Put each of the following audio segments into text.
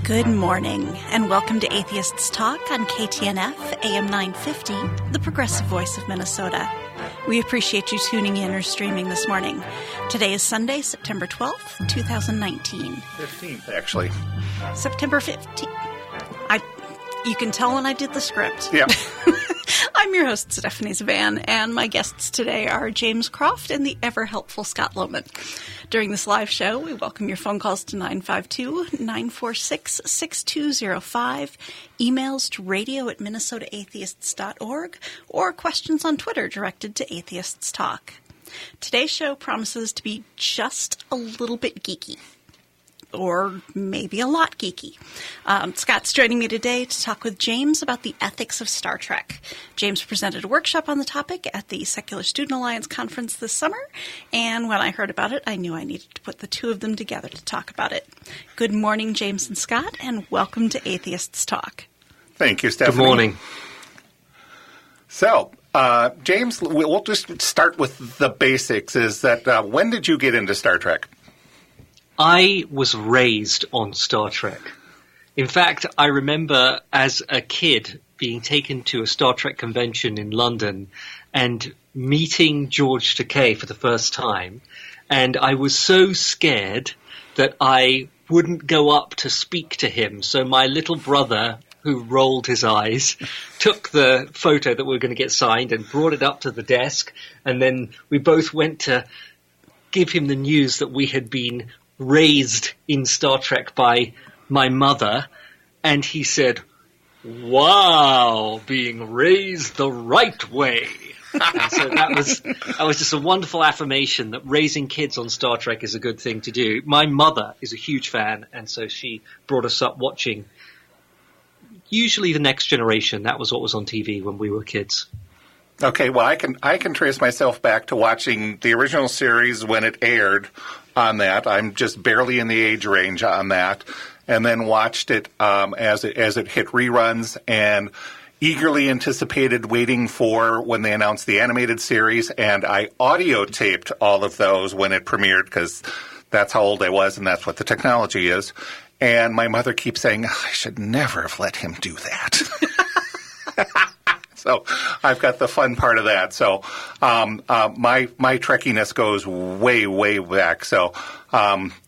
Good morning, and welcome to Atheists Talk on KTNF AM 950, the progressive voice of Minnesota. We appreciate you tuning in or streaming this morning. Today is Sunday, September 12th, 2019. 15th, actually. September 15th. You can tell when I did the script. Yeah. I'm your host, Stephanie Zvan, and my guests today are James Croft and the ever-helpful Scott Lohman. During this live show, we welcome your phone calls to 952-946-6205, emails to radio@minnesotaatheists.org, or questions on Twitter directed to Atheists Talk. Today's show promises to be just a little bit geeky. Or maybe a lot geeky. Scott's joining me today to talk with James about the ethics of Star Trek. James presented a workshop on the topic at the Secular Student Alliance conference this summer, and when I heard about it, I knew I needed to put the two of them together to talk about it. Good morning, James and Scott, and welcome to Atheists Talk. Thank you, Stephanie. Good morning. So, James, we'll just start with the basics. Is that when did you get into Star Trek? I was raised on Star Trek. In fact, I remember as a kid being taken to a Star Trek convention in London and meeting George Takei for the first time. And I was so scared that I wouldn't go up to speak to him. So my little brother, who rolled his eyes, took the photo that we were going to get signed and brought it up to the desk. And then we both went to give him the news that we had been raised in Star Trek by my mother, and he said, "Wow, being raised the right way." And so that was just a wonderful affirmation that raising kids on Star Trek is a good thing to do. My mother is a huge fan, and so she brought us up watching usually The Next Generation. That was what was on TV when we were kids. Okay, well, I can trace myself back to watching the original series when it aired on that. I'm just barely in the age range on that, and then watched it as it hit reruns, and eagerly anticipated waiting for when they announced the animated series, and I audio taped all of those when it premiered because that's how old I was and that's what the technology is. And my mother keeps saying, "I should never have let him do that." So I've got the fun part of that. So my Trekkiness goes way, way back. So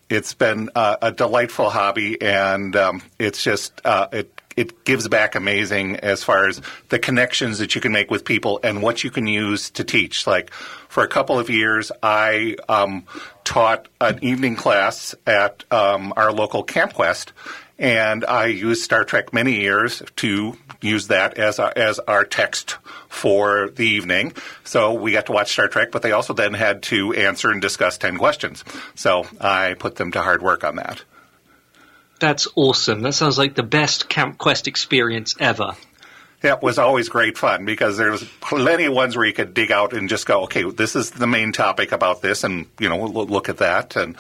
it's been a delightful hobby, and it's just it gives back amazing as far as the connections that you can make with people and what you can use to teach. Like for a couple of years, I taught an evening class at our local Camp Quest. And I used Star Trek many years to use that as our text for the evening. So we got to watch Star Trek, but they also then had to answer and discuss 10 questions. So I put them to hard work on that. That's awesome. That sounds like the best Camp Quest experience ever. Yeah, it was always great fun because there was plenty of ones where you could dig out and just go, okay, this is the main topic about this, and we'll look at that. And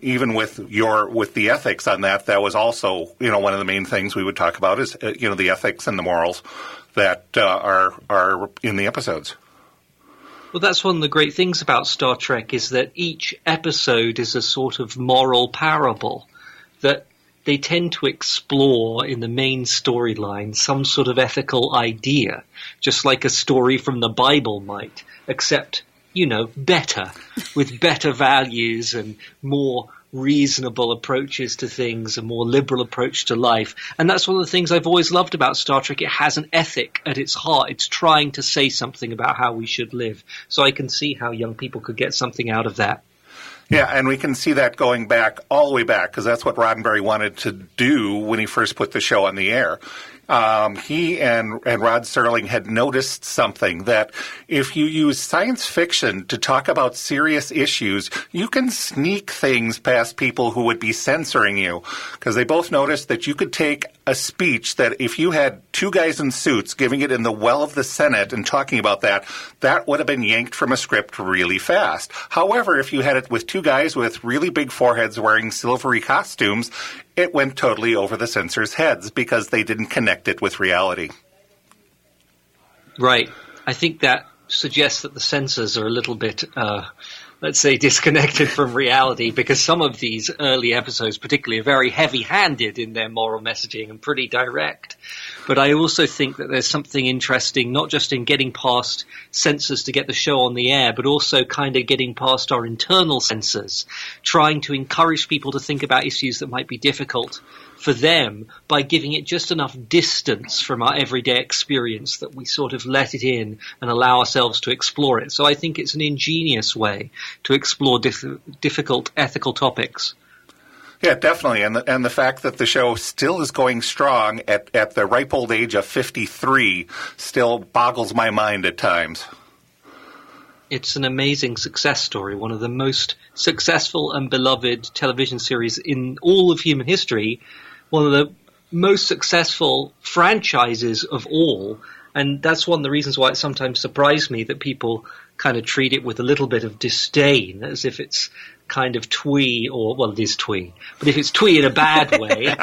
even with the ethics on that, that was also one of the main things we would talk about is the ethics and the morals that are in the episodes. Well, that's one of the great things about Star Trek is that each episode is a sort of moral parable that they tend to explore in the main storyline some sort of ethical idea, just like a story from the Bible might, except, better, with better values and more reasonable approaches to things, a more liberal approach to life. And that's one of the things I've always loved about Star Trek. It has an ethic at its heart. It's trying to say something about how we should live. So I can see how young people could get something out of that. Yeah, and we can see that going back, all the way back, because that's what Roddenberry wanted to do when he first put the show on the air. He and Rod Serling had noticed something, that if you use science fiction to talk about serious issues, you can sneak things past people who would be censoring you. Because they both noticed that you could take a speech that if you had two guys in suits giving it in the well of the Senate and talking about that, that would have been yanked from a script really fast. However, if you had it with two guys with really big foreheads wearing silvery costumes, it went totally over the censors' heads because they didn't connect it with reality. Right. I think that suggest that the censors are a little bit, let's say, disconnected from reality, because some of these early episodes particularly are very heavy-handed in their moral messaging and pretty direct. But I also think that there's something interesting, not just in getting past censors to get the show on the air, but also kind of getting past our internal censors, trying to encourage people to think about issues that might be difficult for them by giving it just enough distance from our everyday experience that we sort of let it in and allow ourselves to explore it. So I think it's an ingenious way to explore difficult ethical topics. Yeah, definitely. And the fact that the show still is going strong at the ripe old age of 53 still boggles my mind at times. It's an amazing success story, one of the most successful and beloved television series in all of human history, one of the most successful franchises of all. And that's one of the reasons why it sometimes surprised me that people kind of treat it with a little bit of disdain, as if it's kind of twee, or, well, it is twee, but if it's twee in a bad way,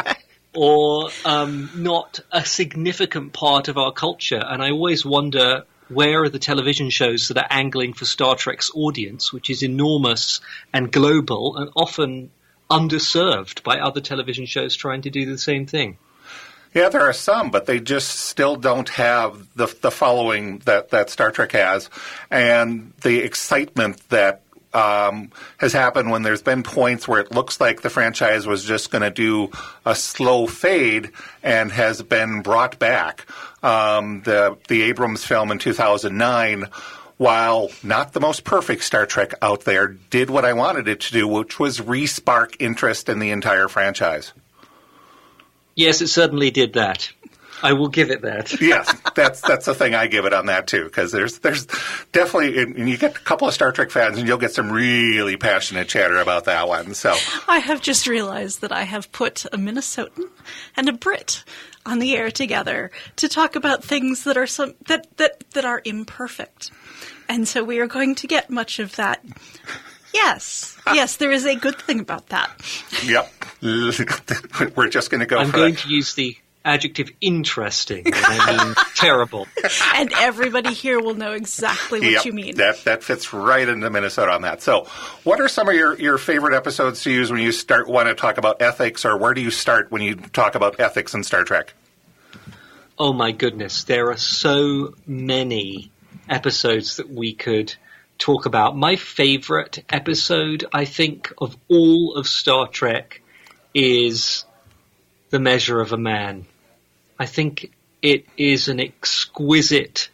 or not a significant part of our culture. And I always wonder, where are the television shows that are angling for Star Trek's audience, which is enormous and global and often underserved by other television shows trying to do the same thing? Yeah, there are some, but they just still don't have the following that Star Trek has, and the excitement that has happened when there's been points where it looks like the franchise was just going to do a slow fade and has been brought back. The Abrams film in 2009, while not the most perfect Star Trek out there, did what I wanted it to do, which was re-spark interest in the entire franchise. Yes, it certainly did that. I will give it that. Yes, that's the thing I give it on that too, because there's definitely, and you get a couple of Star Trek fans, and you'll get some really passionate chatter about that one. So I have just realized that I have put a Minnesotan and a Brit on the air together to talk about things that are that are imperfect, and so we are going to get much of that. Yes, there is a good thing about that. Yep, we're just going to go. I'm going to use the adjective interesting, and I mean terrible. And everybody here will know exactly what you mean. That fits right into Minnesota on that. So what are some of your favorite episodes to use when you want to talk about ethics, or where do you start when you talk about ethics in Star Trek? Oh my goodness, there are so many episodes that we could talk about. My favorite episode, I think, of all of Star Trek is The Measure of a Man. I think it is an exquisite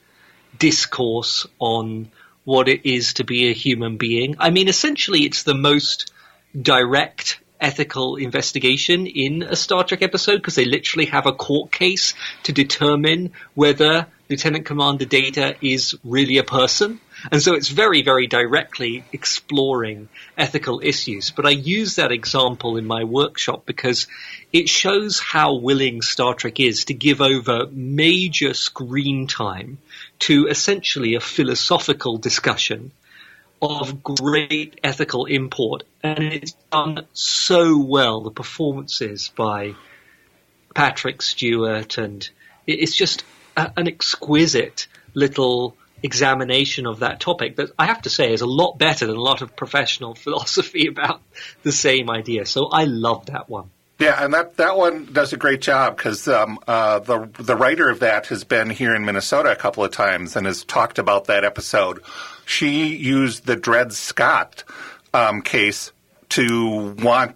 discourse on what it is to be a human being. I mean, essentially, it's the most direct ethical investigation in a Star Trek episode, because they literally have a court case to determine whether Lieutenant Commander Data is really a person. And so it's very, very directly exploring ethical issues. But I use that example in my workshop because it shows how willing Star Trek is to give over major screen time to essentially a philosophical discussion of great ethical import. And it's done so well, the performances by Patrick Stewart, and it's just an exquisite little examination of that topic that I have to say is a lot better than a lot of professional philosophy about the same idea. So I love that one. Yeah, and that one does a great job because the writer of that has been here in Minnesota a couple of times and has talked about that episode. She used the Dred Scott case to want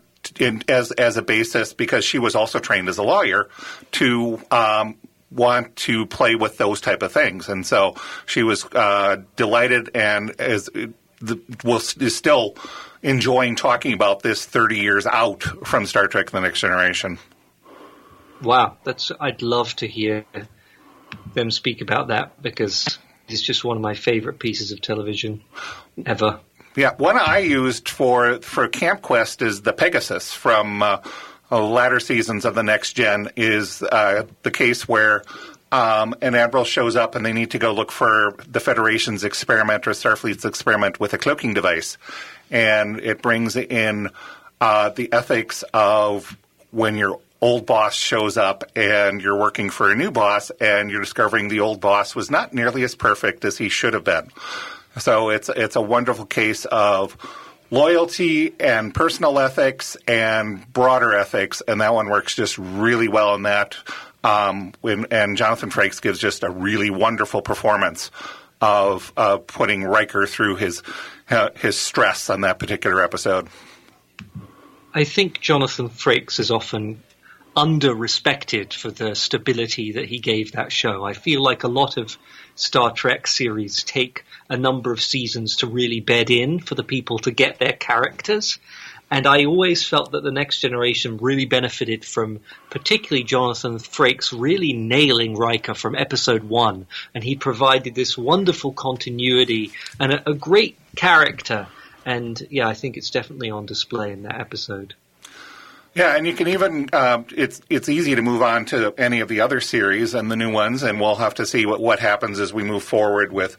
as a basis, because she was also trained as a lawyer, to want to play with those type of things. And so she was delighted and is still enjoying talking about this 30 years out from Star Trek The Next Generation. Wow, I'd love to hear them speak about that, because it's just one of my favorite pieces of television ever. Yeah, one I used for Camp Quest is the Pegasus from latter seasons of The Next Gen, is the case where an admiral shows up and they need to go look for the Federation's experiment or Starfleet's experiment with a cloaking device. And it brings in the ethics of when you're old boss shows up and you're working for a new boss and you're discovering the old boss was not nearly as perfect as he should have been. So it's a wonderful case of loyalty and personal ethics and broader ethics, and that one works just really well in that. And Jonathan Frakes gives just a really wonderful performance of putting Riker through his stress on that particular episode. I think Jonathan Frakes is often under-respected for the stability that he gave that show. I feel like a lot of Star Trek series take a number of seasons to really bed in for the people to get their characters. And I always felt that The Next Generation really benefited from particularly Jonathan Frakes really nailing Riker from episode 1. And he provided this wonderful continuity and a great character. And yeah, I think it's definitely on display in that episode. Yeah, and you can even it's easy to move on to any of the other series and the new ones, and we'll have to see what happens as we move forward with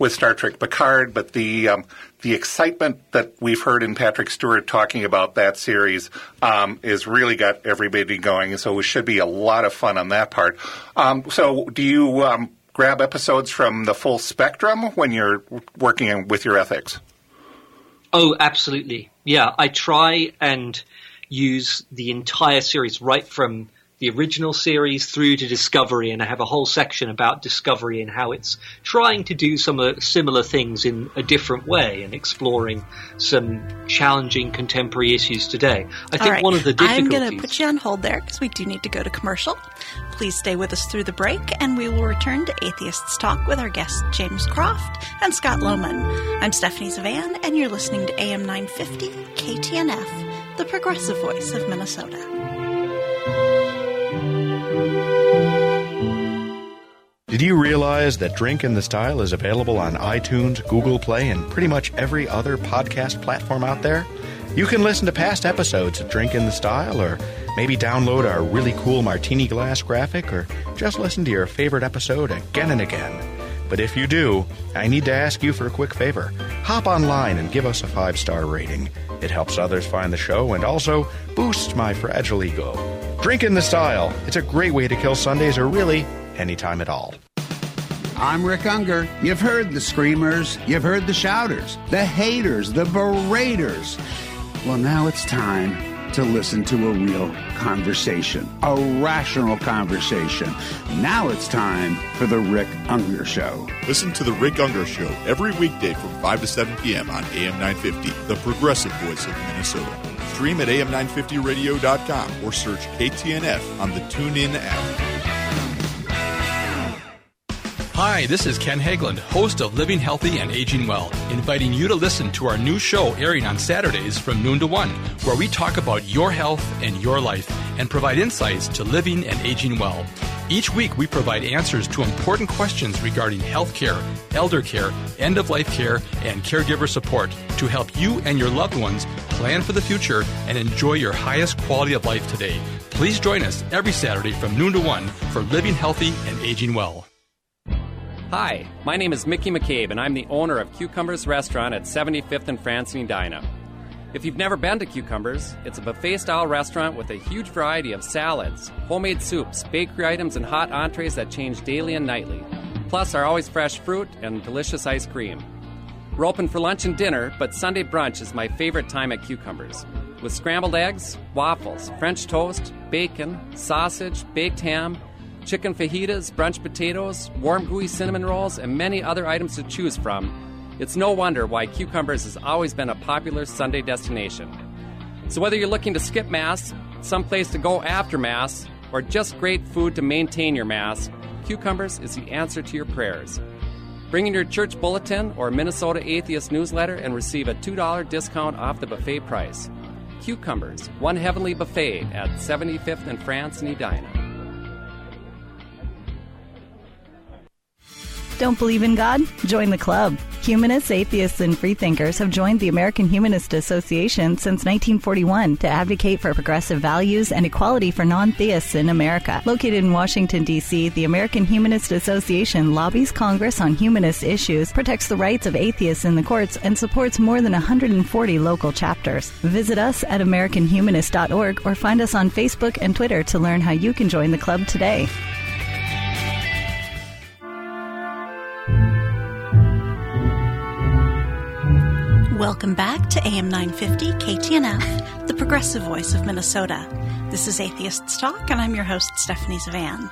Star Trek Picard. But the excitement that we've heard in Patrick Stewart talking about that series is really got everybody going. So it should be a lot of fun on that part. So do you grab episodes from the full spectrum when you're working with your ethics? Oh, absolutely. Yeah, I try and use the entire series right from the original series through to Discovery, and I have a whole section about Discovery and how it's trying to do some similar things in a different way and exploring some challenging contemporary issues today. I think one of the difficulties... I'm going to put you on hold there because we do need to go to commercial. Please stay with us through the break, and we will return to Atheists Talk with our guests James Croft and Scott Lohman. I'm Stephanie Zvan, and you're listening to AM 950 KTNF, the progressive voice of Minnesota. Did you realize that Drink in the Style is available on iTunes, Google Play, and pretty much every other podcast platform out there? You can listen to past episodes of Drink in the Style, or maybe download our really cool martini glass graphic, or just listen to your favorite episode again and again. But if you do, I need to ask you for a quick favor. Hop online and give us a 5-star rating. It helps others find the show and also boosts my fragile ego. Drink in the Style. It's a great way to kill Sundays, or really anytime at all. I'm Rick Unger. You've heard the screamers, you've heard the shouters, the haters, the beraters. Well, now it's time to listen to a real conversation, a rational conversation. Now it's time for The Rick Unger Show. Listen to The Rick Unger Show every weekday from 5 to 7 p.m. on AM 950, the progressive voice of Minnesota. Stream at am950radio.com or search KTNF on the TuneIn app. Hi, this is Ken Hageland, host of Living Healthy and Aging Well, inviting you to listen to our new show airing on Saturdays from noon to 1, where we talk about your health and your life and provide insights to living and aging well. Each week, we provide answers to important questions regarding health care, elder care, end-of-life care, and caregiver support to help you and your loved ones plan for the future and enjoy your highest quality of life today. Please join us every Saturday from noon to 1 for Living Healthy and Aging Well. Hi, my name is Mickey McCabe, and I'm the owner of Cucumbers Restaurant at 75th and France and Edina. If you've never been to Cucumbers, it's a buffet-style restaurant with a huge variety of salads, homemade soups, bakery items, and hot entrees that change daily and nightly, plus our always fresh fruit and delicious ice cream. We're open for lunch and dinner, but Sunday brunch is my favorite time at Cucumbers, with scrambled eggs, waffles, French toast, bacon, sausage, baked ham, chicken fajitas, brunch potatoes, warm gooey cinnamon rolls, and many other items to choose from. It's no wonder why Cucumbers has always been a popular Sunday destination. So whether you're looking to skip Mass, someplace to go after Mass, or just great food to maintain your Mass, Cucumbers is the answer to your prayers. Bring in your church bulletin or Minnesota Atheist newsletter and receive a $2 discount off the buffet price. Cucumbers, one heavenly buffet at 75th and France in Edina. Don't believe in God? Join the club. Humanists, atheists, and freethinkers have joined the American Humanist Association since 1941 to advocate for progressive values and equality for non-theists in America. Located in Washington, D.C., the American Humanist Association lobbies Congress on humanist issues, protects the rights of atheists in the courts, and supports more than 140 local chapters. Visit us at AmericanHumanist.org or find us on Facebook and Twitter to learn how you can join the club today. Welcome back to AM 950 KTNF, the progressive voice of Minnesota. This is Atheists Talk, and I'm your host, Stephanie Zvan.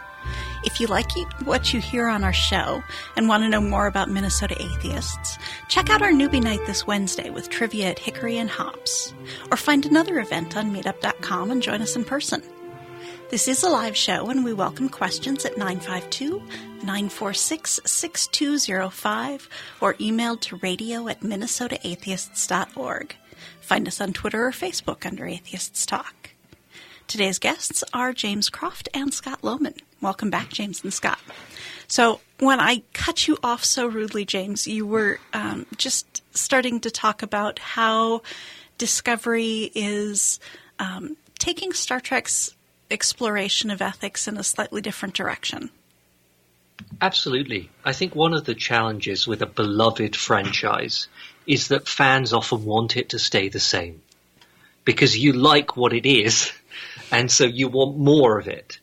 If you like what you hear on our show and want to know more about Minnesota atheists, check out our newbie night this Wednesday with trivia at Hickory and Hops, or find another event on meetup.com and join us in person. This is a live show, and we welcome questions at 952-946-6205 or emailed to radio@minnesotaatheists.org. Find us on Twitter or Facebook under Atheists Talk. Today's guests are James Croft and Scott Lohman. Welcome back, James and Scott. So when I cut you off so rudely, James, you were just starting to talk about how Discovery is taking Star Trek's exploration of ethics in a slightly different direction. Absolutely. I think one of the challenges with a beloved franchise is that fans often want it to stay the same because you like what it is, and so you want more of it.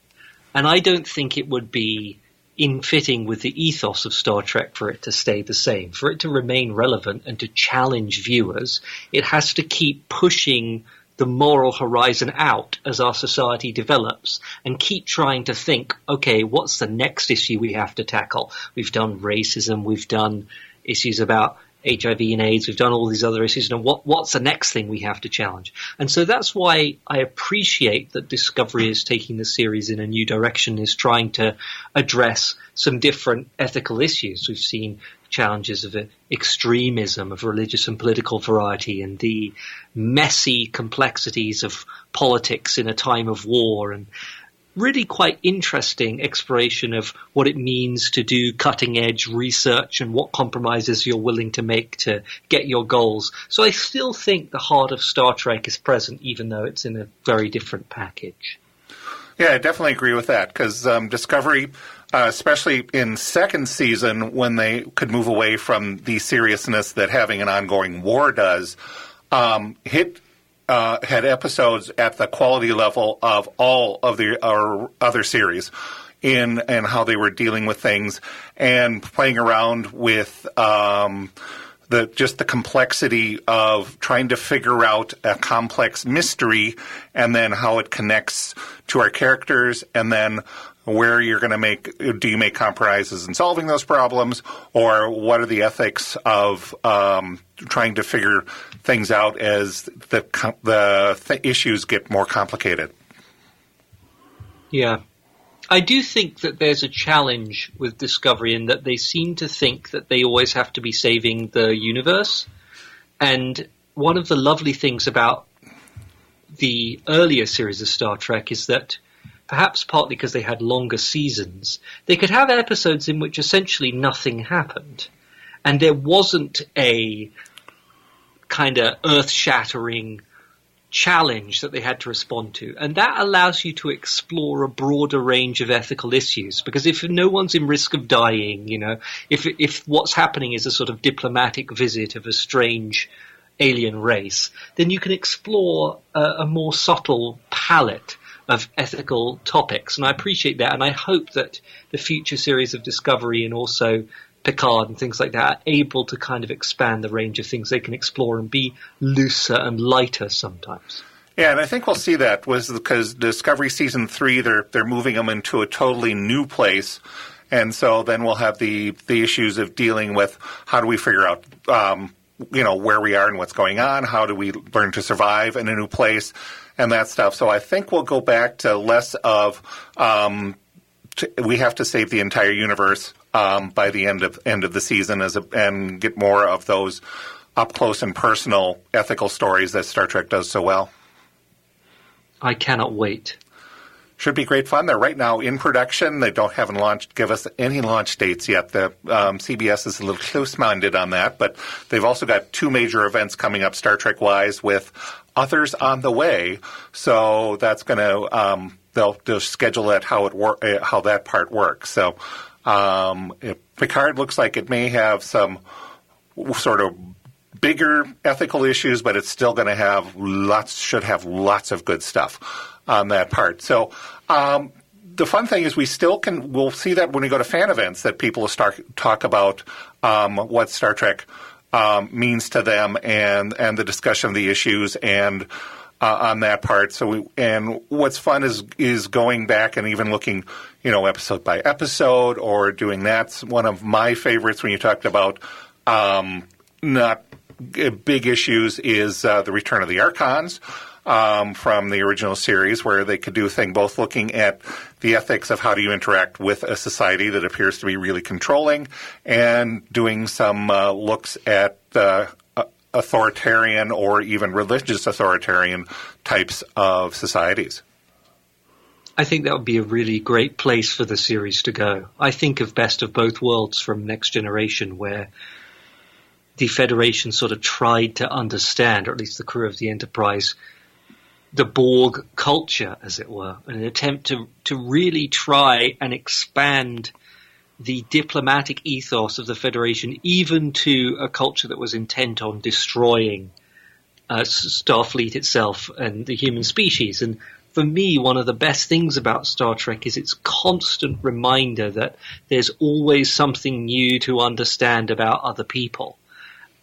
And I don't think it would be in fitting with the ethos of Star Trek for it to stay the same. For it to remain relevant and to challenge viewers, it has to keep pushing the moral horizon out as our society develops and keep trying to think, okay, what's the next issue we have to tackle? We've done racism, we've done issues about HIV and AIDS, we've done all these other issues, and what's the next thing we have to challenge? And so that's why I appreciate that Discovery is taking the series in a new direction, is trying to address some different ethical issues. We've seen challenges of extremism, of religious and political variety, and the messy complexities of politics in a time of war, and really quite interesting exploration of what it means to do cutting-edge research and what compromises you're willing to make to get your goals. So I still think the heart of Star Trek is present, even though it's in a very different package. Yeah, I definitely agree with that, because Discovery, especially in second season, when they could move away from the seriousness that having an ongoing war does, had episodes at the quality level of all of the other series in how they were dealing with things and playing around with the complexity of trying to figure out a complex mystery and then how it connects to our characters, and then where you're going to do you make compromises in solving those problems, or what are the ethics of trying to figure things out as the issues get more complicated. Yeah. I do think that there's a challenge with Discovery in that they seem to think that they always have to be saving the universe. And one of the lovely things about the earlier series of Star Trek is that, perhaps partly because they had longer seasons, they could have episodes in which essentially nothing happened. And there wasn't a kind of earth-shattering challenge that they had to respond to. And that allows you to explore a broader range of ethical issues. Because if no one's in risk of dying, if what's happening is a sort of diplomatic visit of a strange alien race, then you can explore a more subtle palette of ethical topics. And I appreciate that. And I hope that the future series of Discovery and also Picard and things like that are able to kind of expand the range of things they can explore and be looser and lighter sometimes. Yeah, and I think we'll see that because Discovery Season 3, they're moving them into a totally new place. And so then we'll have the issues of dealing with how do we figure out where we are and what's going on, how do we learn to survive in a new place, and that stuff. So I think we'll go back to less of we have to save the entire universe by the end of the season and get more of those up close and personal ethical stories that Star Trek does so well. I cannot wait. should be great fun. They're right now in production. They haven't give us any launch dates yet. The CBS is a little close-minded on that, but they've also got 2 major events coming up Star Trek-wise with others on the way. So that's going to they'll schedule it how that part works. So Picard looks like it may have some sort of bigger ethical issues, but it's still going to should have lots of good stuff on that part. So the fun thing is we'll see that when we go to fan events that people will start talk about what Star Trek means to them and the discussion of the issues and on that part. And what's fun is going back and even looking, episode by episode or doing that's one of my favorites when you talked about not big issues is the Return of the Archons from the original series, where they could do a thing both looking at the ethics of how do you interact with a society that appears to be really controlling and doing some looks at authoritarian or even religious authoritarian types of societies. I think that would be a really great place for the series to go. I think of Best of Both Worlds from Next Generation, where the Federation sort of tried to understand, or at least the crew of the Enterprise, the Borg culture, as it were, in an attempt to really try and expand the diplomatic ethos of the Federation, even to a culture that was intent on destroying Starfleet itself and the human species. And for me, one of the best things about Star Trek is its constant reminder that there's always something new to understand about other people.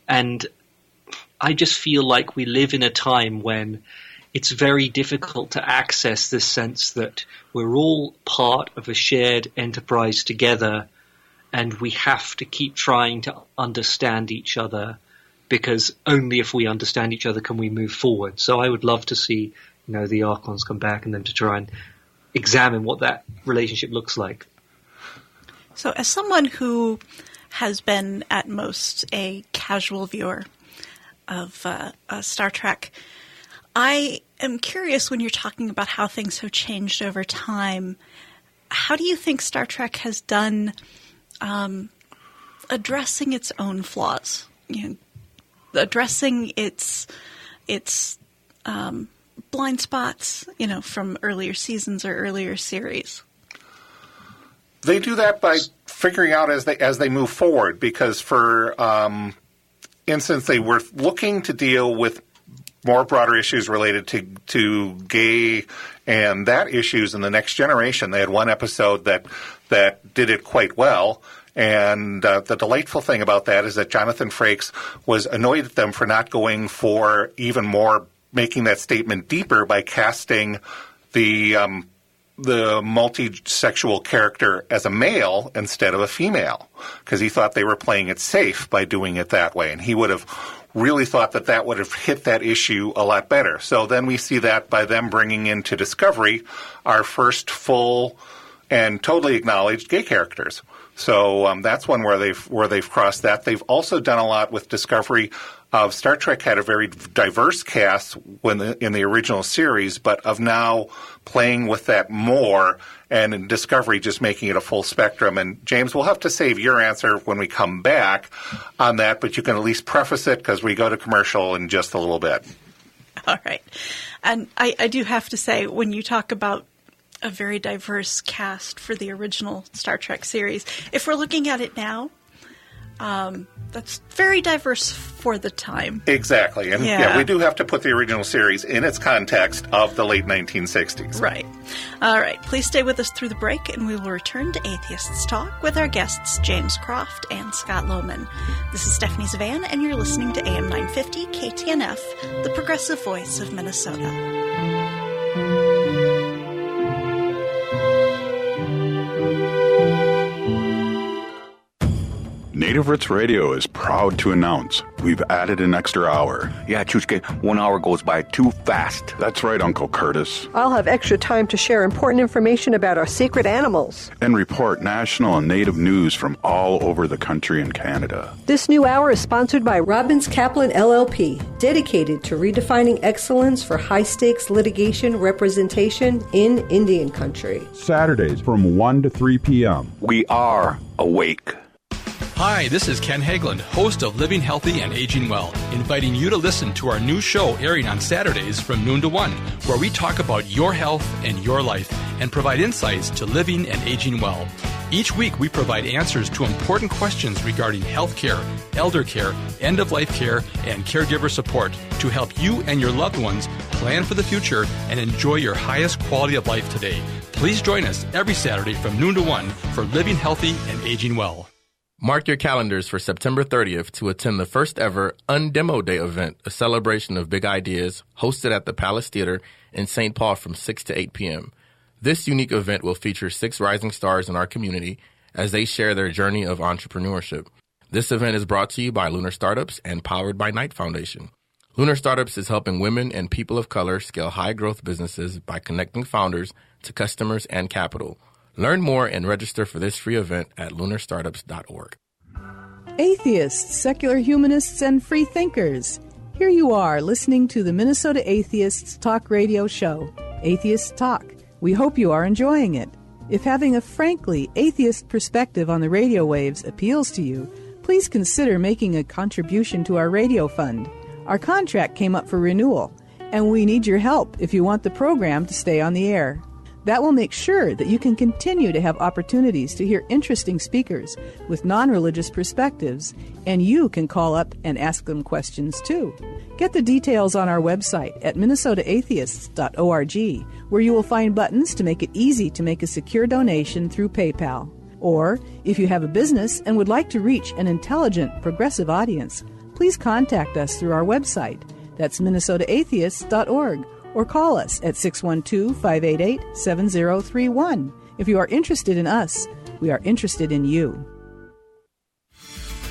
And I just feel like we live in a time when it's very difficult to access this sense that we're all part of a shared enterprise together, and we have to keep trying to understand each other, because only if we understand each other can we move forward. So I would love to see, the Archons come back and then to try and examine what that relationship looks like. So as someone who has been at most a casual viewer of Star Trek, I am curious, when you're talking about how things have changed over time, how do you think Star Trek has done addressing its own flaws, addressing its blind spots, from earlier seasons or earlier series? They do that by figuring out as they move forward, because for instance, they were looking to deal with more broader issues related to gay and that issues in the Next Generation. They had one episode that did it quite well. And the delightful thing about that is that Jonathan Frakes was annoyed at them for not going for even more, making that statement deeper by casting the multi-sexual character as a male instead of a female, because he thought they were playing it safe by doing it that way. And he would have really thought that would have hit that issue a lot better. So then we see that by them bringing into Discovery our first full and totally acknowledged gay characters. So that's one where they've crossed that. They've also done a lot with Discovery. Star Trek had a very diverse cast in the original series, but of now playing with that more, and in Discovery just making it a full spectrum. And James, we'll have to save your answer when we come back on that, but you can at least preface it because we go to commercial in just a little bit. All right. And I do have to say, when you talk about a very diverse cast for the original Star Trek series, if we're looking at it now, that's very diverse for the time. Exactly. And yeah, we do have to put the original series in its context of the late 1960s. Right. All right. Please stay with us through the break, and we will return to Atheists Talk with our guests James Croft and Scott Lohman. This is Stephanie Zvan, and you're listening to AM 950 KTNF, the progressive voice of Minnesota. Native Roots Radio is proud to announce we've added an extra hour. Yeah, Chuchke, 1 hour goes by too fast. That's right, Uncle Curtis. I'll have extra time to share important information about our secret animals. And report national and native news from all over the country and Canada. This new hour is sponsored by Robbins Kaplan LLP, dedicated to redefining excellence for high-stakes litigation representation in Indian country. Saturdays from 1 to 3 p.m. We are awake. Hi, this is Ken Hageland, host of Living Healthy and Aging Well, inviting you to listen to our new show airing on Saturdays from noon to 1, where we talk about your health and your life and provide insights to living and aging well. Each week, we provide answers to important questions regarding health care, elder care, end-of-life care, and caregiver support to help you and your loved ones plan for the future and enjoy your highest quality of life today. Please join us every Saturday from noon to 1 for Living Healthy and Aging Well. Mark your calendars for September 30th to attend the first ever Undemo Day event, a celebration of big ideas, hosted at the Palace Theater in St. Paul from 6 to 8 p.m. This unique event will feature 6 rising stars in our community as they share their journey of entrepreneurship. This event is brought to you by Lunar Startups and powered by Knight Foundation. Lunar Startups is helping women and people of color scale high-growth businesses by connecting founders to customers and capital. Learn more and register for this free event at lunarstartups.org. Atheists, secular humanists, and free thinkers. Here you are listening to the Minnesota Atheists Talk radio show, Atheist Talk. We hope you are enjoying it. If having a frankly atheist perspective on the radio waves appeals to you, please consider making a contribution to our radio fund. Our contract came up for renewal, and we need your help if you want the program to stay on the air. That will make sure that you can continue to have opportunities to hear interesting speakers with non-religious perspectives, and you can call up and ask them questions too. Get the details on our website at minnesotaatheists.org, where you will find buttons to make it easy to make a secure donation through PayPal. Or, if you have a business and would like to reach an intelligent, progressive audience, please contact us through our website. That's minnesotaatheists.org. Or call us at 612-588-7031. If you are interested in us, we are interested in you.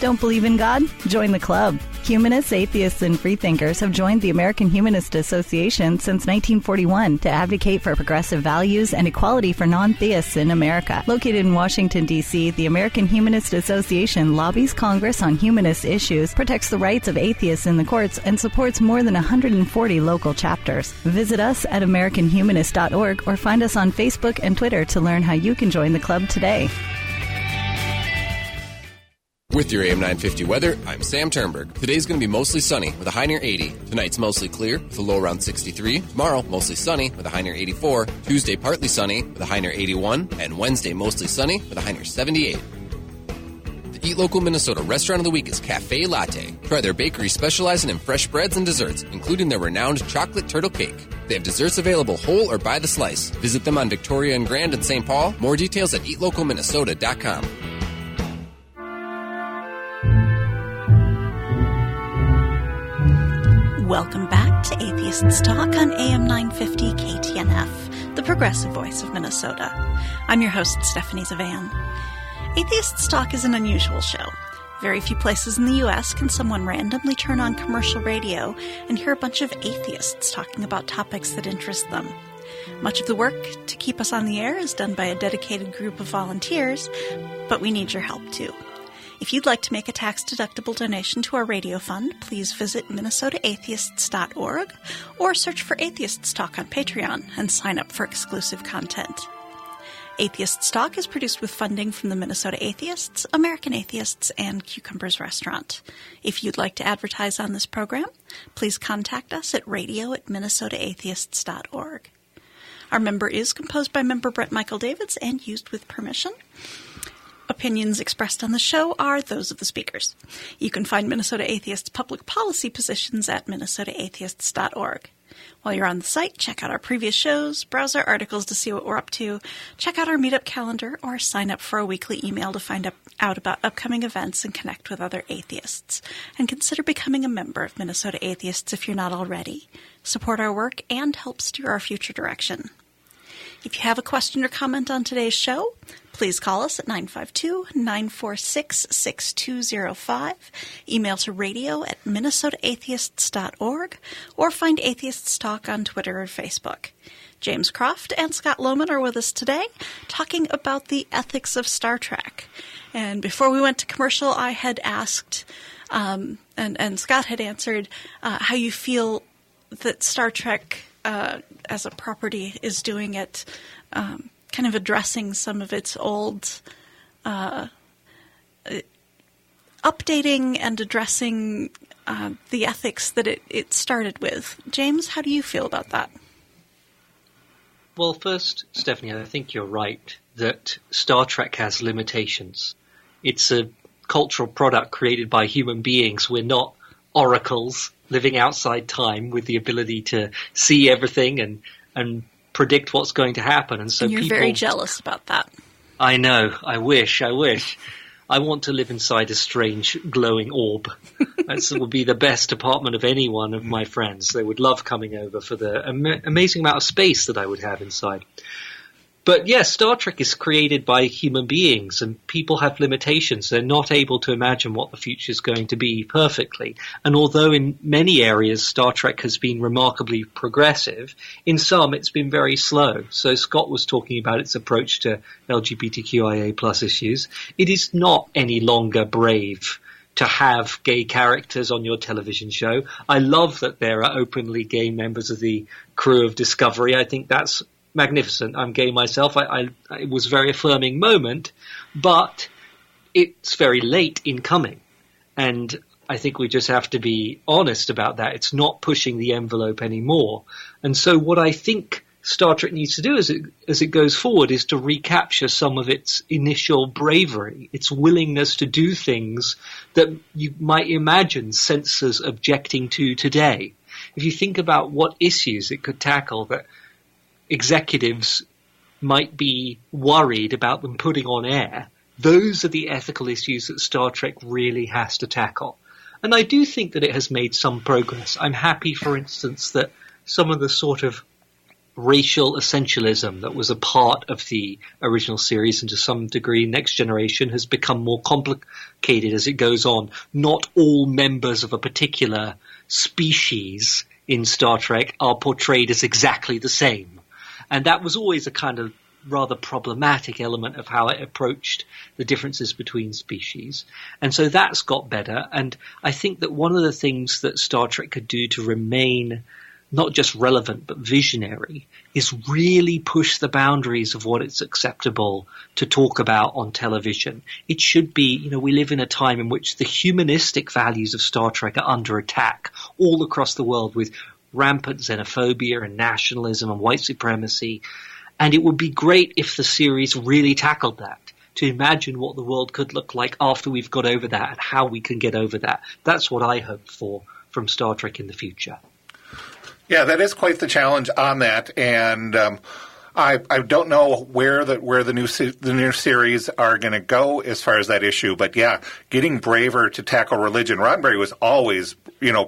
Don't believe in God? Join the club. Humanists, atheists, and freethinkers have joined the American Humanist Association since 1941 to advocate for progressive values and equality for non-theists in America. Located in Washington, D.C., the American Humanist Association lobbies Congress on humanist issues, protects the rights of atheists in the courts, and supports more than 140 local chapters. Visit us at AmericanHumanist.org or find us on Facebook and Twitter to learn how you can join the club today. With your AM 950 weather, I'm Sam Turnberg. Today's going to be mostly sunny with a high near 80. Tonight's mostly clear with a low around 63. Tomorrow, mostly sunny with a high near 84. Tuesday, partly sunny with a high near 81. And Wednesday, mostly sunny with a high near 78. The Eat Local Minnesota Restaurant of the Week is Cafe Latte. Try their bakery specializing in fresh breads and desserts, including their renowned chocolate turtle cake. They have desserts available whole or by the slice. Visit them on Victoria and Grand in St. Paul. More details at eatlocalminnesota.com. Welcome back to Atheists Talk on AM 950 KTNF, the progressive voice of Minnesota. I'm your host, Stephanie Zvan. Atheists Talk is an unusual show. Very few places in the U.S. can someone randomly turn on commercial radio and hear a bunch of atheists talking about topics that interest them. Much of the work to keep us on the air is done by a dedicated group of volunteers, but we need your help too. If you'd like to make a tax-deductible donation to our radio fund, please visit minnesotaatheists.org or search for Atheists Talk on Patreon and sign up for exclusive content. Atheists Talk is produced with funding from the Minnesota Atheists, American Atheists, and Cucumbers Restaurant. If you'd like to advertise on this program, please contact us at radio@minnesotaatheists.org. Our member is composed by member Brett Michael Davids and used with permission. Opinions expressed on the show are those of the speakers. You can find Minnesota Atheists' public policy positions at minnesotaatheists.org. While you're on the site, check out our previous shows, browse our articles to see what we're up to, check out our meetup calendar, or sign up for a weekly email to find out about upcoming events and connect with other atheists. And consider becoming a member of Minnesota Atheists if you're not already. Support our work and help steer our future direction. If you have a question or comment on today's show, Please call us at 952-946-6205, email to radio@minnesotaatheists.org, or find Atheists Talk on Twitter or Facebook. James Croft and Scott Lohman are with us today, talking about the ethics of Star Trek. And before we went to commercial, I had asked, and Scott had answered, how you feel that Star Trek as a property is doing it, kind of addressing some of its old, updating and addressing the ethics that it started with. James, how do you feel about that? Well, first, Stephanie, I think you're right that Star Trek has limitations. It's a cultural product created by human beings. We're not oracles living outside time with the ability to see everything and predict what's going to happen. And so you're very jealous about that. I know. I wish. I want to live inside a strange glowing orb. That would be the best apartment of any one of my friends. They would love coming over for the amazing amount of space that I would have inside. But yes, Star Trek is created by human beings, and people have limitations. They're not able to imagine what the future is going to be perfectly. And although in many areas Star Trek has been remarkably progressive, in some it's been very slow. So Scott was talking about its approach to LGBTQIA+ issues. It is not any longer brave to have gay characters on your television show. I love that there are openly gay members of the crew of Discovery. I think that's magnificent. I'm gay myself. It was a very affirming moment, but it's very late in coming. And I think we just have to be honest about that. It's not pushing the envelope anymore. And so what I think Star Trek needs to do as it goes forward is to recapture some of its initial bravery, its willingness to do things that you might imagine censors objecting to today. If you think about what issues it could tackle that executives might be worried about them putting on air, those are the ethical issues that Star Trek really has to tackle. And I do think that it has made some progress. I'm happy, for instance, that some of the sort of racial essentialism that was a part of the original series and to some degree Next Generation has become more complicated as it goes on. Not all members of a particular species in Star Trek are portrayed as exactly the same. And that was always a kind of rather problematic element of how it approached the differences between species. And so that's got better. And I think that one of the things that Star Trek could do to remain not just relevant but visionary is really push the boundaries of what it's acceptable to talk about on television. It should be, we live in a time in which the humanistic values of Star Trek are under attack all across the world with rampant xenophobia and nationalism and white supremacy. And it would be great if the series really tackled that, to imagine what the world could look like after we've got over that and how we can get over that. That's what I hope for from Star Trek in the future. Yeah, that is quite the challenge on that. And I don't know where the new series are going to go as far as that issue, but yeah, getting braver to tackle religion. Roddenberry was always,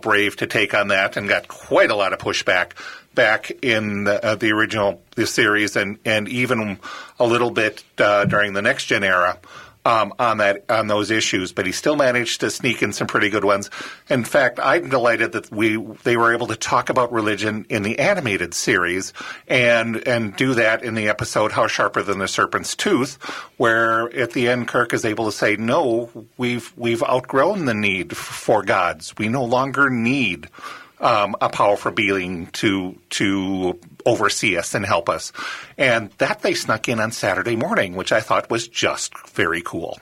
brave to take on that and got quite a lot of pushback back in the original series and even a little bit during the Next Gen era. On those issues, but he still managed to sneak in some pretty good ones. In fact, I'm delighted that they were able to talk about religion in the animated series and do that in the episode How Sharper Than the Serpent's Tooth, where at the end Kirk is able to say, no, we've outgrown the need for gods. We no longer need a powerful being to oversee us and help us. And that they snuck in on Saturday morning, which I thought was just very cool.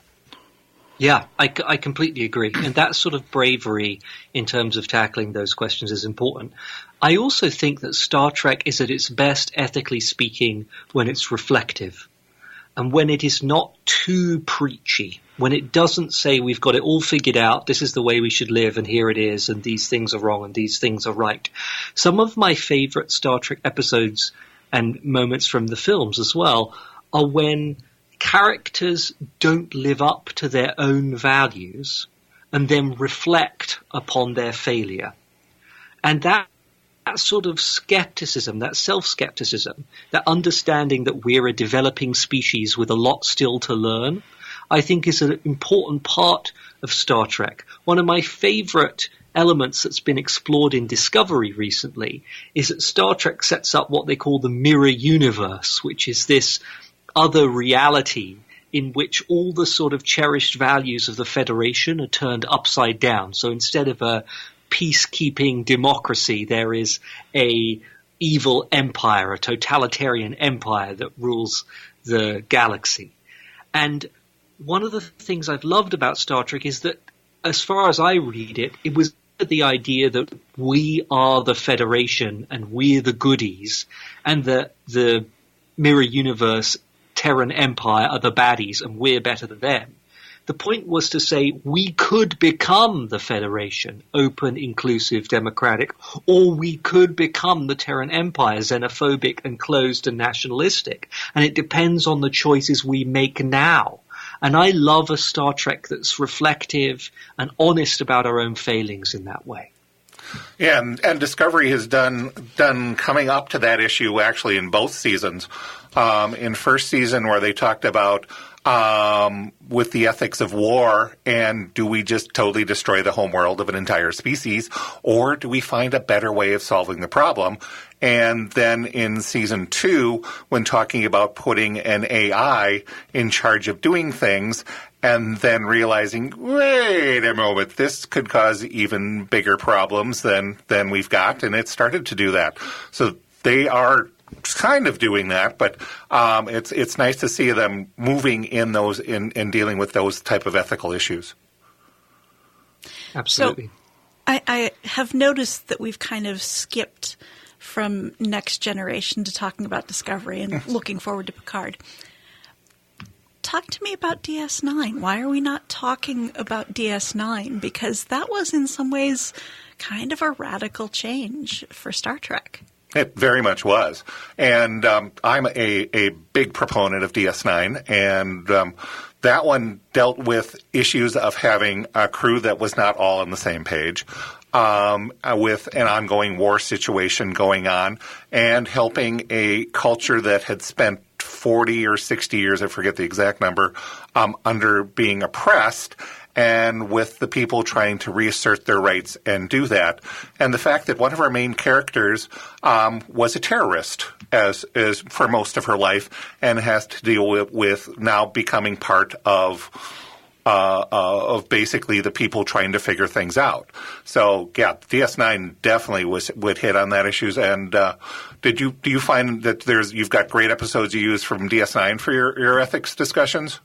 Yeah, I completely agree. And that sort of bravery in terms of tackling those questions is important. I also think that Star Trek is at its best, ethically speaking, when it's reflective. And when it is not too preachy, when it doesn't say we've got it all figured out, this is the way we should live, and here it is, and these things are wrong, and these things are right. Some of my favorite Star Trek episodes and moments from the films as well are when characters don't live up to their own values and then reflect upon their failure. And that that sort of skepticism, that self-skepticism, that understanding that we're a developing species with a lot still to learn, I think is an important part of Star Trek. One of my favorite elements that's been explored in Discovery recently is that Star Trek sets up what they call the mirror universe, which is this other reality in which all the sort of cherished values of the Federation are turned upside down. So instead of a peacekeeping democracy, there is a evil empire, a totalitarian empire that rules the galaxy. And one of the things I've loved about Star Trek is that, as far as I read it, it was the idea that we are the Federation and we're the goodies, and that the mirror universe, Terran Empire, are the baddies and we're better than them. The point was to say we could become the Federation, open, inclusive, democratic, or we could become the Terran Empire, xenophobic and closed and nationalistic. And it depends on the choices we make now. And I love a Star Trek that's reflective and honest about our own failings in that way. Yeah, and Discovery has done coming up to that issue actually in both seasons. In first season where they talked about with the ethics of war, and do we just totally destroy the homeworld of an entire species, or do we find a better way of solving the problem? And then in season 2, when talking about putting an AI in charge of doing things, and then realizing, wait a moment, this could cause even bigger problems than we've got, and it started to do that. So they are kind of doing that, but it's nice to see them moving in those in dealing with those type of ethical issues. Absolutely. So I have noticed that we've kind of skipped from Next Generation to talking about Discovery and looking forward to Picard. Talk to me about DS9. Why are we not talking about DS9? Because that was in some ways kind of a radical change for Star Trek. It very much was. And I'm a big proponent of DS9, and that one dealt with issues of having a crew that was not all on the same page, with an ongoing war situation going on, and helping a culture that had spent 40 or 60 years, I forget the exact number, under being oppressed, and with the people trying to reassert their rights and do that. And the fact that one of our main characters was a terrorist as for most of her life, and has to deal with now becoming part of basically the people trying to figure things out. So yeah, DS9 definitely would hit on that issues. And do you find that you've got great episodes you use from DS9 for your ethics discussions?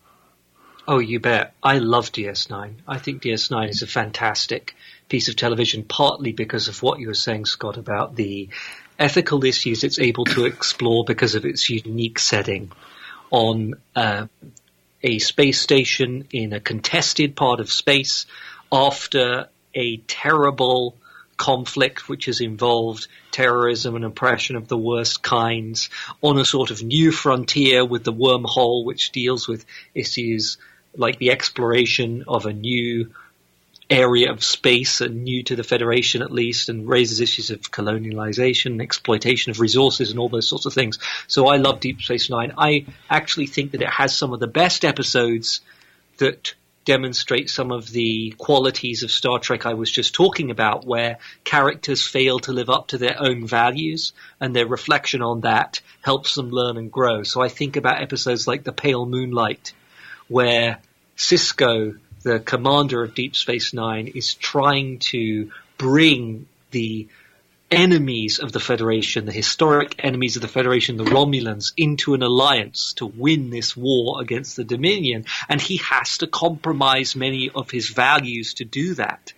Oh, you bet. I love DS9. I think DS9 is a fantastic piece of television, partly because of what you were saying, Scott, about the ethical issues it's able to explore because of its unique setting on a space station in a contested part of space after a terrible conflict which has involved terrorism and oppression of the worst kinds, on a sort of new frontier with the wormhole, which deals with issues like the exploration of a new area of space, and new to the Federation at least, and raises issues of colonialization, exploitation of resources, and all those sorts of things. So I love Deep Space Nine. I actually think that it has some of the best episodes that demonstrate some of the qualities of Star Trek I was just talking about, where characters fail to live up to their own values, and their reflection on that helps them learn and grow. So I think about episodes like The Pale Moonlight, where Sisko, the commander of Deep Space Nine, is trying to bring the enemies of the Federation, the historic enemies of the Federation, the Romulans, into an alliance to win this war against the Dominion. And he has to compromise many of his values to do that.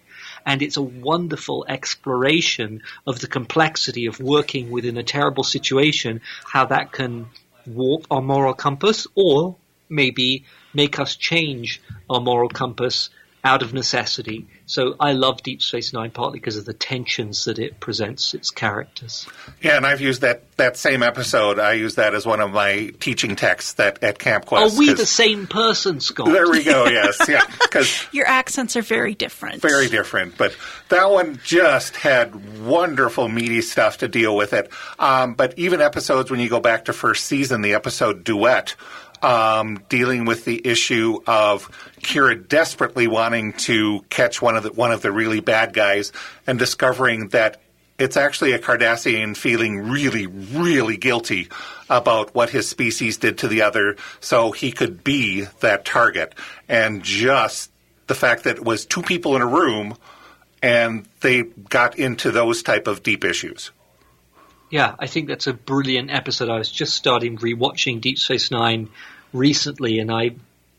And it's a wonderful exploration of the complexity of working within a terrible situation, how that can warp our moral compass, or maybe make us change our moral compass out of necessity. So I love Deep Space Nine partly because of the tensions that it presents its characters. Yeah, and I've used that same episode. I use that as one of my teaching texts at Camp Quest. Are we the same person, Scott? There we go, yes. Yeah, 'cause your accents are very different. Very different. But that one just had wonderful, meaty stuff to deal with it. But even episodes, when you go back to first season, the episode Duet, dealing with the issue of Kira desperately wanting to catch one of the really bad guys and discovering that it's actually a Cardassian feeling really, really guilty about what his species did to the other, so he could be that target. And just the fact that it was two people in a room and they got into those type of deep issues. Yeah, I think that's a brilliant episode. I was just starting rewatching Deep Space Nine recently, and I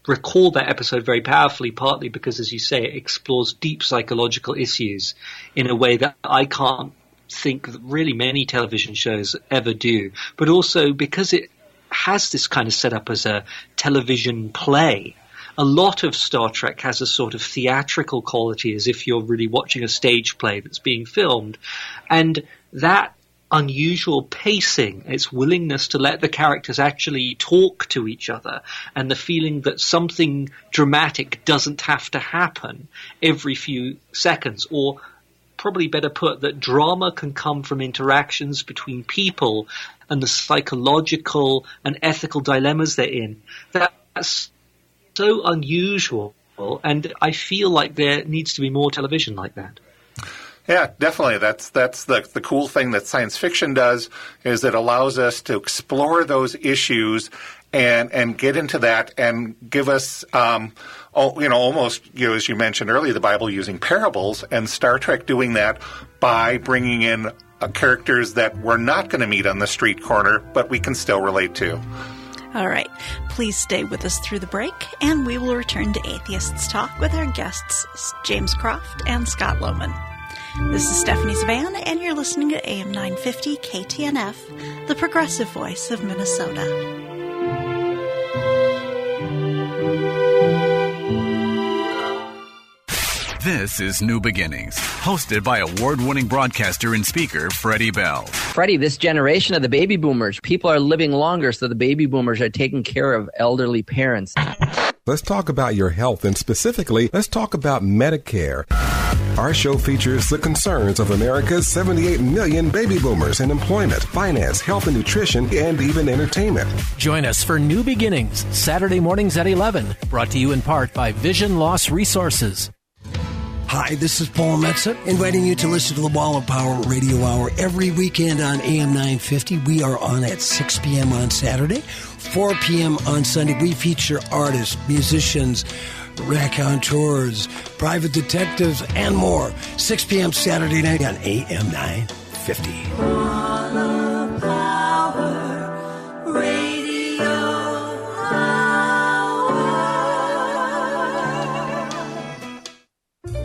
recall that episode very powerfully, partly because, as you say, it explores deep psychological issues in a way that I can't think that really many television shows ever do, but also because it has this kind of setup as a television play. A lot of Star Trek has a sort of theatrical quality, as if you're really watching a stage play that's being filmed, and that unusual pacing, its willingness to let the characters actually talk to each other, and the feeling that something dramatic doesn't have to happen every few seconds, or probably better put, that drama can come from interactions between people and the psychological and ethical dilemmas they're in. That's so unusual, and I feel like there needs to be more television like that. Yeah, definitely. That's the cool thing that science fiction does, is it allows us to explore those issues and get into that and give us, almost, as you mentioned earlier, the Bible using parables, and Star Trek doing that by bringing in characters that we're not going to meet on the street corner, but we can still relate to. All right. Please stay with us through the break, and we will return to Atheists Talk with our guests, James Croft and Scott Lohman. This is Stephanie Zvan, and you're listening to AM 950 KTNF, the progressive voice of Minnesota. This is New Beginnings, hosted by award-winning broadcaster and speaker Freddie Bell. Freddie, this generation of the baby boomers, people are living longer, so the baby boomers are taking care of elderly parents. Let's talk about your health, and specifically, let's talk about Medicare. Our show features the concerns of America's 78 million baby boomers in employment, finance, health and nutrition, and even entertainment. Join us for New Beginnings, Saturday mornings at 11, brought to you in part by Vision Loss Resources. Hi, this is Paul Metza, inviting you to listen to the Wall of Power Radio Hour every weekend on AM 950. We are on at 6 p.m. on Saturday, 4 p.m. on Sunday. We feature artists, musicians, raconteurs, private detectives, and more. 6 p.m. Saturday night on AM 950. Wall of Power Radio Hour.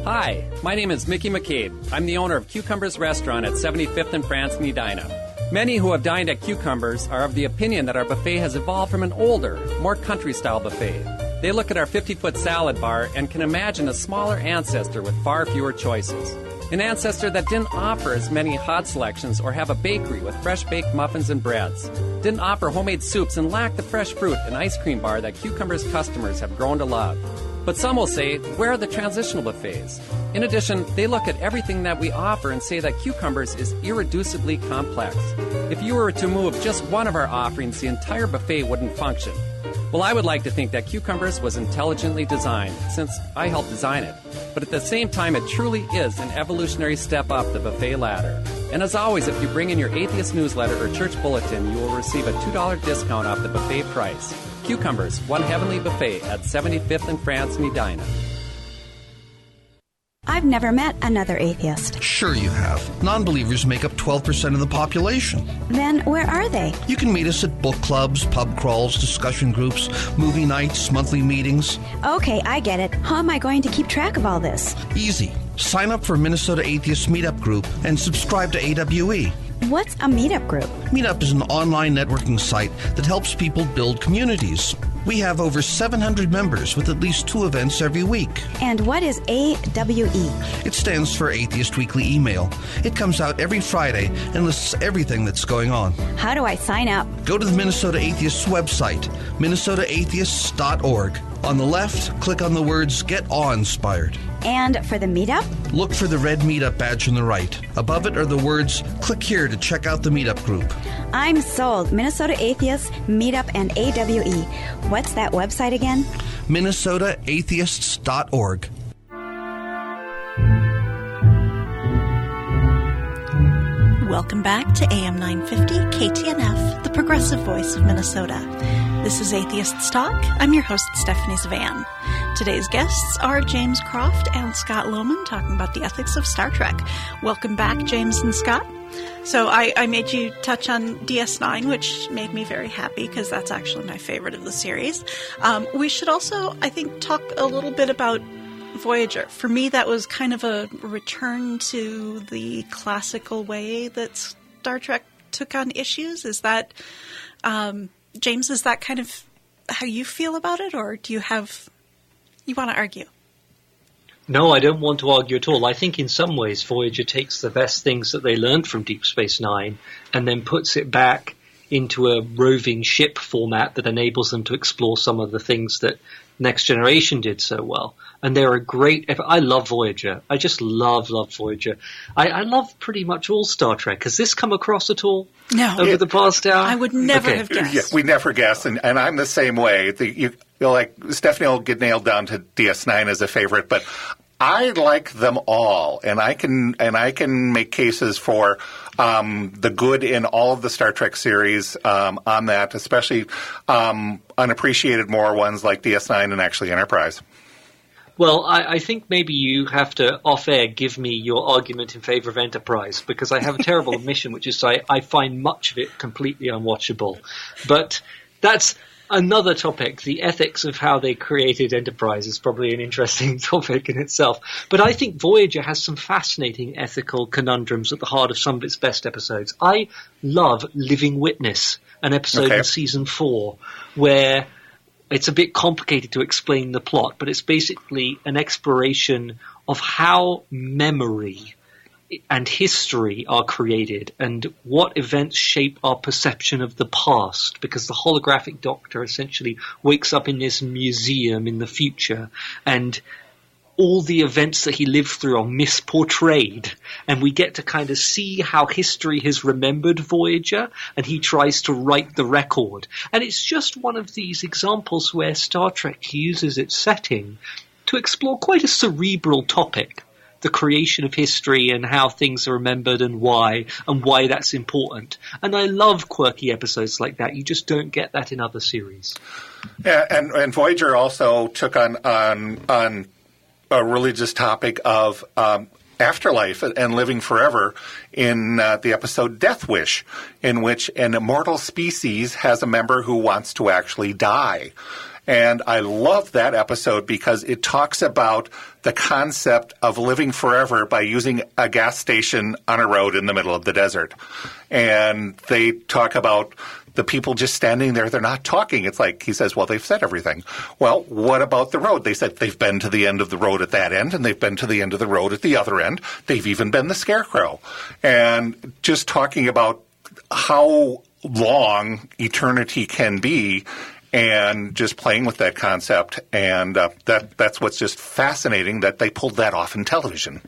Hi, my name is Mickey McCabe. I'm the owner of Cucumbers Restaurant at 75th and France in Edina. Many who have dined at Cucumbers are of the opinion that our buffet has evolved from an older, more country-style buffet. They look at our 50-foot salad bar and can imagine a smaller ancestor with far fewer choices. An ancestor that didn't offer as many hot selections or have a bakery with fresh-baked muffins and breads. Didn't offer homemade soups and lacked the fresh fruit and ice cream bar that Cucumbers customers have grown to love. But some will say, where are the transitional buffets? In addition, they look at everything that we offer and say that Cucumbers is irreducibly complex. If you were to move just one of our offerings, the entire buffet wouldn't function. Well, I would like to think that Cucumbers was intelligently designed, since I helped design it. But at the same time, it truly is an evolutionary step up the buffet ladder. And as always, if you bring in your Atheist newsletter or church bulletin, you will receive a $2 discount off the buffet price. Cucumbers, one heavenly buffet at 75th and France in Edina. I've never met another atheist. Sure you have. Non-believers make up 12% of the population. Then where are they? You can meet us at book clubs, pub crawls, discussion groups, movie nights, monthly meetings. Okay, I get it. How am I going to keep track of all this? Easy. Sign up for Minnesota Atheist Meetup Group and subscribe to AWE. What's a meetup group? Meetup is an online networking site that helps people build communities. We have over 700 members with at least 2 events every week. And what is AWE? It stands for Atheist Weekly Email. It comes out every Friday and lists everything that's going on. How do I sign up? Go to the Minnesota Atheists website, minnesotaatheists.org. On the left, click on the words Get Awe-Inspired. And for the meetup? Look for the red meetup badge on the right. Above it are the words, click here to check out the meetup group. I'm sold. Minnesota Atheists, Meetup, and AWE. What's that website again? minnesotaatheists.org. Welcome back to AM 950 KTNF, the progressive voice of Minnesota. This is Atheists Talk. I'm your host, Stephanie Zvan. Today's guests are James Croft and Scott Lohman talking about the ethics of Star Trek. Welcome back, James and Scott. So I made you touch on DS9, which made me very happy because that's actually my favorite of the series. We should also, I think, talk a little bit about Voyager. For me, that was kind of a return to the classical way that Star Trek took on issues. Is that, James, is that kind of how you feel about it, or do you want to argue? No, I don't want to argue at all. I think in some ways Voyager takes the best things that they learned from Deep Space Nine and then puts it back into a roving ship format that enables them to explore some of the things that Next Generation did so well. And they're a great – I love Voyager. I just love Voyager. I love pretty much all Star Trek. Has this come across at all over the past hour? I would never have guessed. Yeah, we never guess, and I'm the same way. Like Stephanie will get nailed down to DS9 as a favorite, but I like them all, and I can make cases for the good in all of the Star Trek series on that, especially unappreciated more ones like DS9 and actually Enterprise. Well, I think maybe you have to off-air give me your argument in favor of Enterprise, because I have a terrible admission, which is I find much of it completely unwatchable. But that's another topic. The ethics of how they created Enterprise is probably an interesting topic in itself. But I think Voyager has some fascinating ethical conundrums at the heart of some of its best episodes. I love Living Witness, an episode in Season 4, where it's a bit complicated to explain the plot, but it's basically an exploration of how memory and history are created and what events shape our perception of the past, because the holographic Doctor essentially wakes up in this museum in the future and all the events that he lived through are misportrayed, and we get to kind of see how history has remembered Voyager, and he tries to write the record. And it's just one of these examples where Star Trek uses its setting to explore quite a cerebral topic, the creation of history and how things are remembered and why that's important. And I love quirky episodes like that. You just don't get that in other series. Yeah, and Voyager also took on a religious topic of afterlife and living forever in the episode Death Wish, in which an immortal species has a member who wants to actually die. And I love that episode because it talks about the concept of living forever by using a gas station on a road in the middle of the desert. And they talk about the people just standing there, they're not talking. It's like, he says, well, they've said everything. Well, what about the road? They said they've been to the end of the road at that end, and they've been to the end of the road at the other end. They've even been the Scarecrow. And just talking about how long eternity can be and just playing with that concept. And that's what's just fascinating, that they pulled that off in television.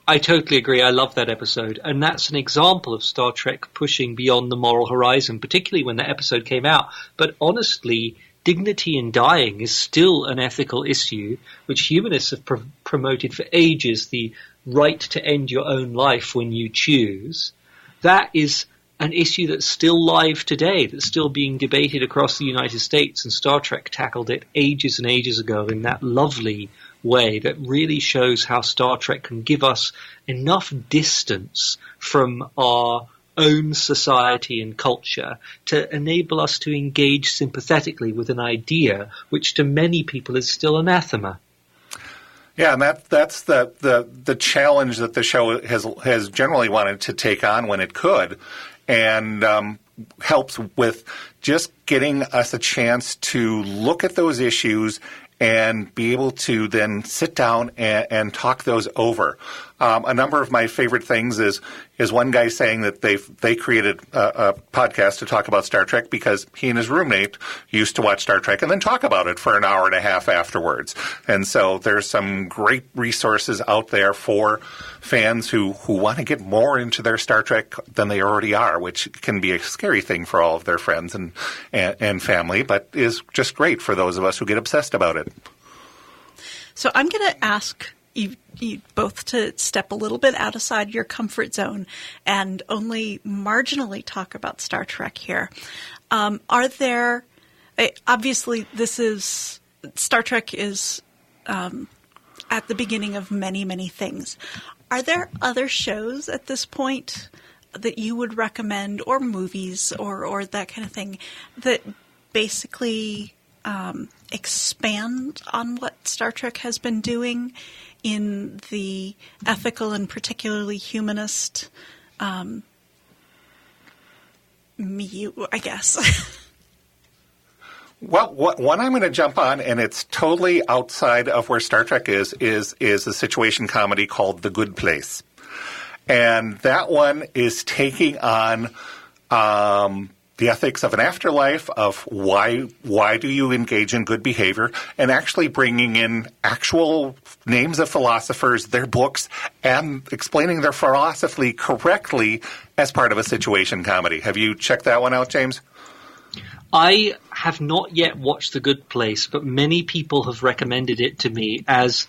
I totally agree. I love that episode. And that's an example of Star Trek pushing beyond the moral horizon, particularly when that episode came out. But honestly, dignity in dying is still an ethical issue, which humanists have promoted for ages, the right to end your own life when you choose. That is an issue that's still live today, that's still being debated across the United States. And Star Trek tackled it ages and ages ago in that lovely way that really shows how Star Trek can give us enough distance from our own society and culture to enable us to engage sympathetically with an idea which to many people is still anathema. Yeah, and that's the challenge that the show has generally wanted to take on when it could. And helps with just getting us a chance to look at those issues and be able to then sit down and talk those over. A number of my favorite things is one guy saying that they created a podcast to talk about Star Trek because he and his roommate used to watch Star Trek and then talk about it for an hour and a half afterwards. And so there's some great resources out there for fans who want to get more into their Star Trek than they already are, which can be a scary thing for all of their friends and family, but is just great for those of us who get obsessed about it. So I'm going to ask you both to step a little bit outside your comfort zone and only marginally talk about Star Trek here. Are there, obviously Star Trek is at the beginning of many, many things. Are there other shows at this point that you would recommend, or movies or that kind of thing, that basically expand on what Star Trek has been doing in the ethical and particularly humanist milieu, I guess? Well, one I'm going to jump on, and it's totally outside of where Star Trek is a situation comedy called The Good Place. And that one is taking on the ethics of an afterlife, of why do you engage in good behavior, and actually bringing in actual names of philosophers, their books, and explaining their philosophy correctly as part of a situation comedy. Have you checked that one out, James? I have not yet watched The Good Place, but many people have recommended it to me, as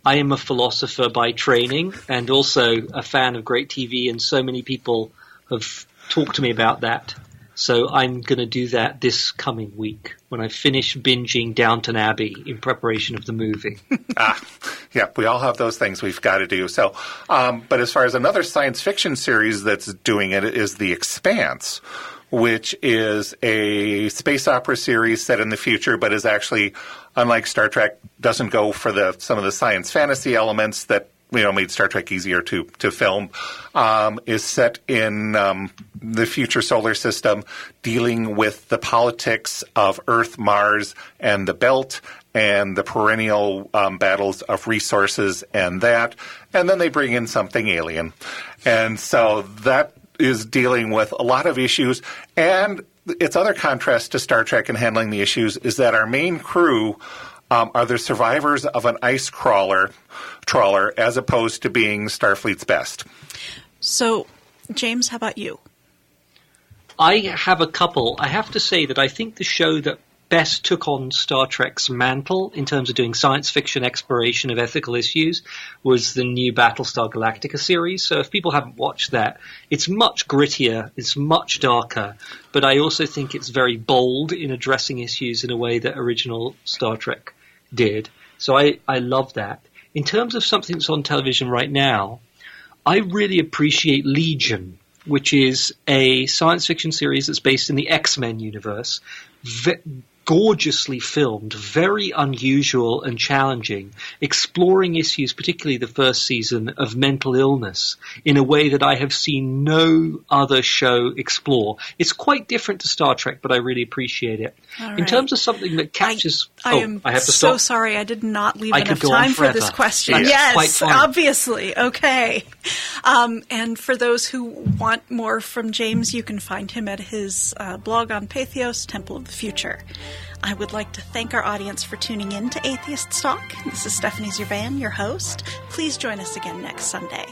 I am a philosopher by training and also a fan of great TV, and so many people have talked to me about that. So I'm going to do that this coming week when I finish binging Downton Abbey in preparation of the movie. Yeah, we all have those things we've got to do. So, but as far as another science fiction series that's doing it is The Expanse, which is a space opera series set in the future, but is actually, unlike Star Trek, doesn't go for some of the science fantasy elements that made Star Trek easier to film, is set in the future solar system, dealing with the politics of Earth, Mars, and the Belt, and the perennial battles of resources and that. And then they bring in something alien. And so that is dealing with a lot of issues. And its other contrast to Star Trek in handling the issues is that our main crew are the survivors of an ice trawler, as opposed to being Starfleet's best. So, James, how about you? I have a couple. I have to say that I think the show that best took on Star Trek's mantle in terms of doing science fiction exploration of ethical issues was the new Battlestar Galactica series. So if people haven't watched that, it's much grittier, it's much darker, but I also think it's very bold in addressing issues in a way that original Star Trek did. So I love that. In terms of something that's on television right now, I really appreciate Legion, which is a science fiction series that's based in the X-Men universe. Gorgeously filmed, very unusual and challenging, exploring issues, particularly the first season, of mental illness in a way that I have seen no other show explore. It's quite different to Star Trek, but I really appreciate it. Right. In terms of something that catches... I am I have to so stop. sorry I did not leave I enough could go on time for forever. this question. That's quite Yes, fun. obviously. Okay. And for those who want more from James, you can find him at his blog on Pathos, Temple of the Future. I would like to thank our audience for tuning in to Atheist Talk. This is Stephanie Zvan, your host. Please join us again next Sunday.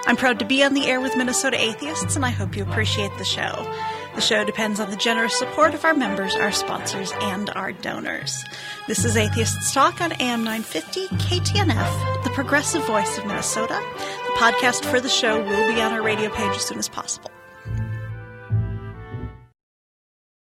I'm proud to be on the air with Minnesota Atheists, and I hope you appreciate the show. The show depends on the generous support of our members, our sponsors, and our donors. This is Atheists Talk on AM 950 KTNF, the progressive voice of Minnesota. The podcast for the show will be on our radio page as soon as possible.